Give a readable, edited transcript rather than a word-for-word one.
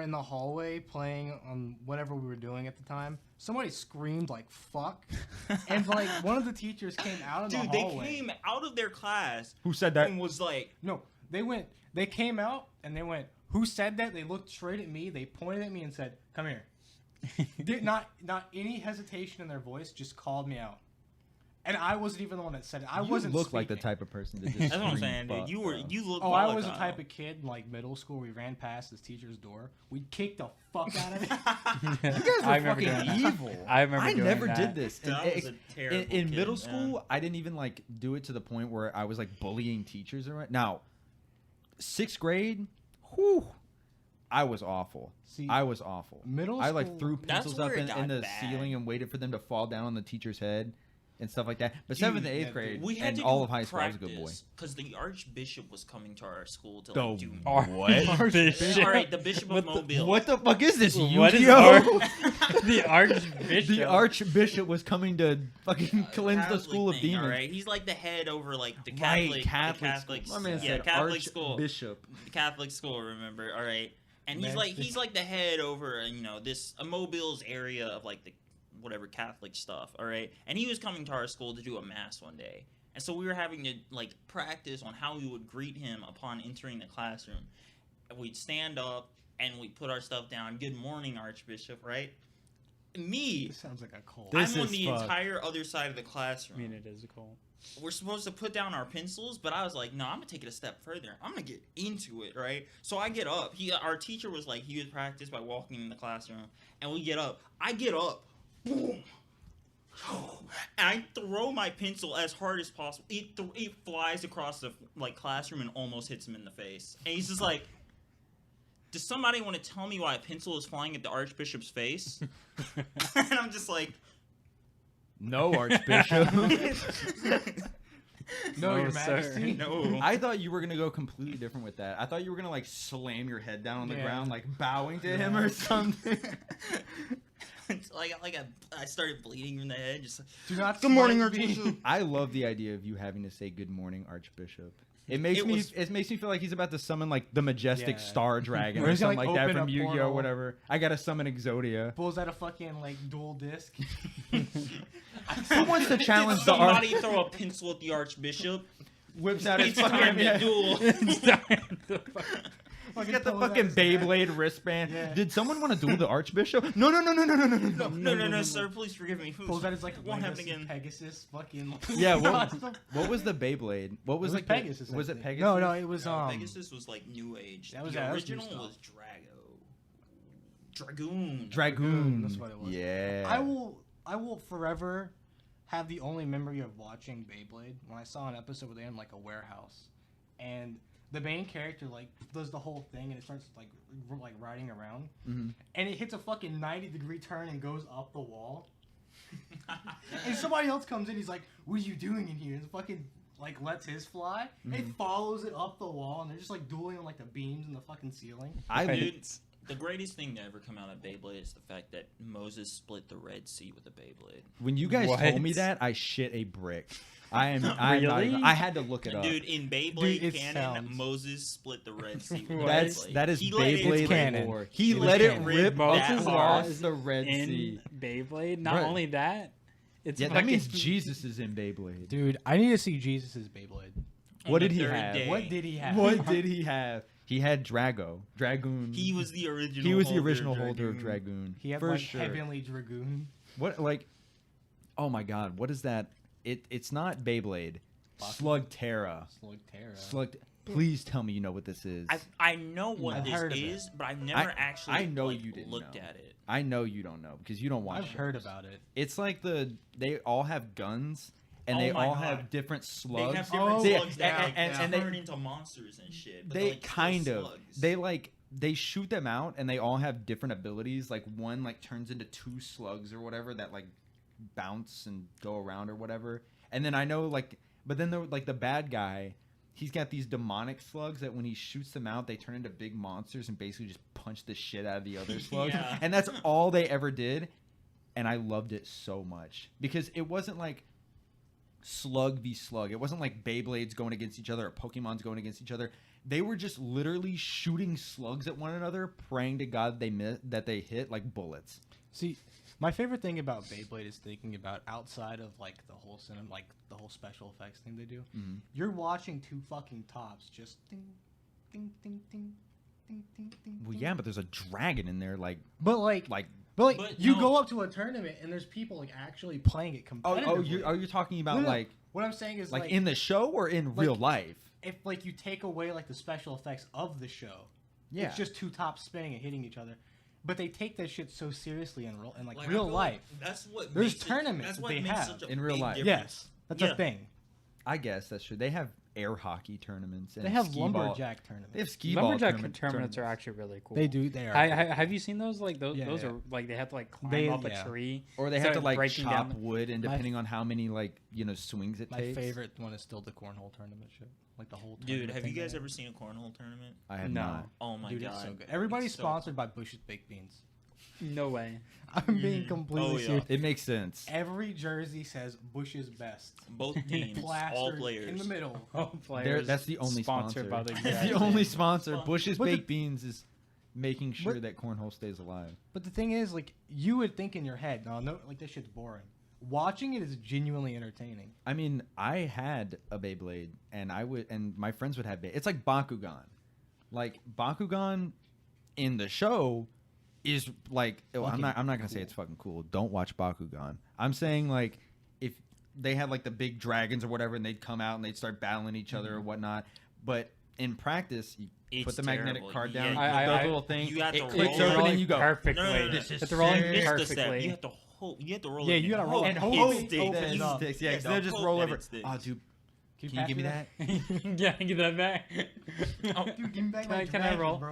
in the hallway playing on whatever we were doing at the time. Somebody screamed like "fuck," and like one of the teachers came out of the hallway. They came out of their class. Who said that? And was like, no, they came out and they went, "Who said that?" They looked straight at me. They pointed at me and said, "Come here." Did not any hesitation in their voice. Just called me out. And I wasn't even the one that said it. I wasn't. You look speaking. like the type of person that just. that's what I'm scream saying, dude. fuck, You look. Oh, I was the type of kid in like middle school. We ran past his teacher's door. We kicked the fuck out of it. You guys were fucking evil. I remember doing never that. did this. That was a terrible in kid, middle man. school, I didn't even like do it to the point where I was like bullying teachers or now. 6th grade, whew, I was awful. See, I was awful. Middle I like school- threw That's pencils up where it in got the bad. ceiling and waited for them to fall down on the teacher's head and stuff like that. But Dude, 7th and 8th yeah, grade We had and to all do of high school, I was a good boy. because the Archbishop was coming to our school to The like, do Archbishop. All right, the Bishop of Mobile. What the fuck is this? What is Yu-Gi-Oh? the Archbishop? The Archbishop was coming to fucking cleanse the Catholic school of thing, demons. All right, he's like the head over like the Right, Catholic, My man yeah, said Catholic school, Archbishop. the Catholic school. Remember, all right, and he's Magic. like the head over this Mobile's area of like the whatever Catholic stuff. All right, and he was coming to our school to do a mass one day, and so we were having to like practice on how we would greet him upon entering the classroom. And we'd stand up and we'd put our stuff down. Good morning, Archbishop. Right. Me, This sounds like a cult. This I'm on is the fucked. entire other side of the I classroom. mean, it is a cult. We're supposed to put down our pencils, but I was like, no, I'm gonna take it a step further. I'm gonna get into it, right? So I get up. Our teacher was like, he would practice by walking in the classroom, and we get up. I get up, boom, and I throw my pencil as hard as possible. It flies across the classroom and almost hits him in the face. And he's just like, does somebody want to tell me why a pencil is flying at the Archbishop's face? And I'm just like, No, Archbishop. No, Your sir. Majesty. no. I thought you were gonna go completely different with that. I thought you were gonna like slam your head down on the Yeah. ground, like bowing to him or something. It's I started bleeding from the head. Just Do not. good morning, slight me. Archbishop. I love the idea of you having to say good morning, Archbishop. It makes me feel like he's about to summon like the majestic Yeah. star dragon Or or he's gonna, something like, like that open from a Yu-Gi-Oh or portal. whatever. I gotta summon Exodia. Pulls out a fucking like dual disc. Who wants to challenge Did the somebody throw a pencil at the Archbishop? Whips out his It's time fucking to duel. He's got the pulls out fucking his neck. Beyblade wristband. Yeah. Did someone want to duel the Archbishop? No. No, sir. Please forgive me. Pulls out his like Won't happen legacy again. Pegasus fucking. Yeah, custom. what was the Beyblade? What was It was like Pegasus, I Was it think. Pegasus? No, it was Pegasus was like New Age. That was- the that was new original stuff. was Dragoon. Dragoon. That's what it was. Yeah. I will forever have the only memory of watching Beyblade when I saw an episode where they're in like a warehouse, and the main character like does the whole thing and it starts like riding around, and it hits a fucking 90-degree turn and goes up the wall. And somebody else comes in, he's like, "What are you doing in here?" And fucking like lets his fly. It follows it up the wall, and they're just like dueling on like the beams in the fucking ceiling. Dude, the greatest thing to ever come out of Beyblade is the fact that Moses split the Red Sea with a Beyblade. When you guys What? told me that, I shit a brick. I'm not Really? even, I had to look it up. Dude, in Beyblade Dude, it canon, sounds- Moses split the Red Sea with a That's Beyblade. that is He let it Beyblade rip. canon. lore. He It was let it canon. rip Moses across lost the Red in Sea. Beyblade. Not Right. only that, it's Yeah, that fucking- means Jesus is in Beyblade. Dude, I need to see Jesus' Beyblade. What On did the he third have? day. What did he have? What did he have? He had Dragoon. He was the original. He was the holder original of holder of Dragoon. Dragoon. He had for like sure. Heavenly Dragoon. What like? Oh my God! What is that? It's not Beyblade. Slugterra. Slugterra. Please tell me you know what this is. I know what I've this heard of is, but I've never actually I know like, you didn't looked know. at it. I know you don't know because you don't watch. I've heard shows. about it. It's like they all have guns and Oh they my all God. have different slugs. They have different Oh, slugs yeah, that and turn they- into monsters and shit. But They they're, like, still kind of slugs. they shoot them out and they all have different abilities. Like one like turns into two slugs or whatever that like bounce and go around or whatever. And then I know like, but then the bad guy, he's got these demonic slugs that when he shoots them out, they turn into big monsters and basically just punch the shit out of the other slugs. Yeah. And that's all they ever did. And I loved it so much because it wasn't like slug v slug. It wasn't like Beyblades going against each other or Pokemon's going against each other. they were just literally shooting slugs at one another, praying to God that they hit like bullets. See, my favorite thing about Beyblade is thinking about outside of like the whole cinema, like the whole special effects thing they do. Mhm. You're watching two fucking tops just ding, ding, ding, ding, ding, ding, ding. Well, ding. yeah, but there's a dragon in there, like But like, like. But you no. go up to a tournament and there's people like actually playing it competitively. You're talking about No, no, like what I'm saying is like in the show or in real life? if like you take away like the special effects of the show, Yeah. it's just two tops spinning and hitting each other. But they take that shit so seriously in real Like, I real feel life. like that's what There's makes tournaments That's that what they makes have such a in real big life. difference. Yes, that's Yeah. a thing. I guess that's true. They have air hockey tournaments. And They have skee-ball. lumberjack tournaments. They have skee ball Lumberjack tournaments. tournaments are actually really cool. They do. They are. Have you seen those? Like those, Yeah, those yeah. are like they have to like climb They- up yeah. a tree. Or they have to start like breaking chop down- wood, and My- depending on how many like swings it My takes. favorite one is still the cornhole tournament shit. Like the whole. Dude, tournament have you thing they guys have. ever seen a cornhole tournament? I have No. not. Oh my Dude, god, it's so good. Everybody's It's so sponsored by Bush's Baked Beans. No way. I'm being Mhm. completely Oh, yeah. serious. It makes sense. Every jersey says Bush's best. Both teams, all Plastered players. in the middle. All players. That's the only sponsored sponsor. by the That's the exact only same. sponsor. Bush's But the- Baked Beans is making sure But- that cornhole stays alive. But the thing is, like, you would think in your head, no, like this shit's boring. Watching it is genuinely entertaining. I mean, I had a Beyblade, and my friends would have Beyblade. It's like Bakugan. Like Bakugan in the show is like I'm Fucking not gonna say cool. it's fucking cool. Don't watch Bakugan. I'm saying like if they had like the big dragons or whatever, and they'd come out and they'd start battling each other or whatnot. But in practice, you It's put the magnetic terrible. card Yeah, down, I- the I- little thing, you have it to clicks roll open, it and you go. perfectly. No, no, no, This is But they're rolling serious. Missed the perfectly. step. You have to hold. You have to roll Yeah, it. you gotta roll And it. hope Hope it it opens sticks. up. Yeah, because Yeah, they'll just hope roll that over. it sticks. Oh, dude, Can can you give me that? Yeah, give that back. Dude, give me back Can my I- can I dragon, roll? bro.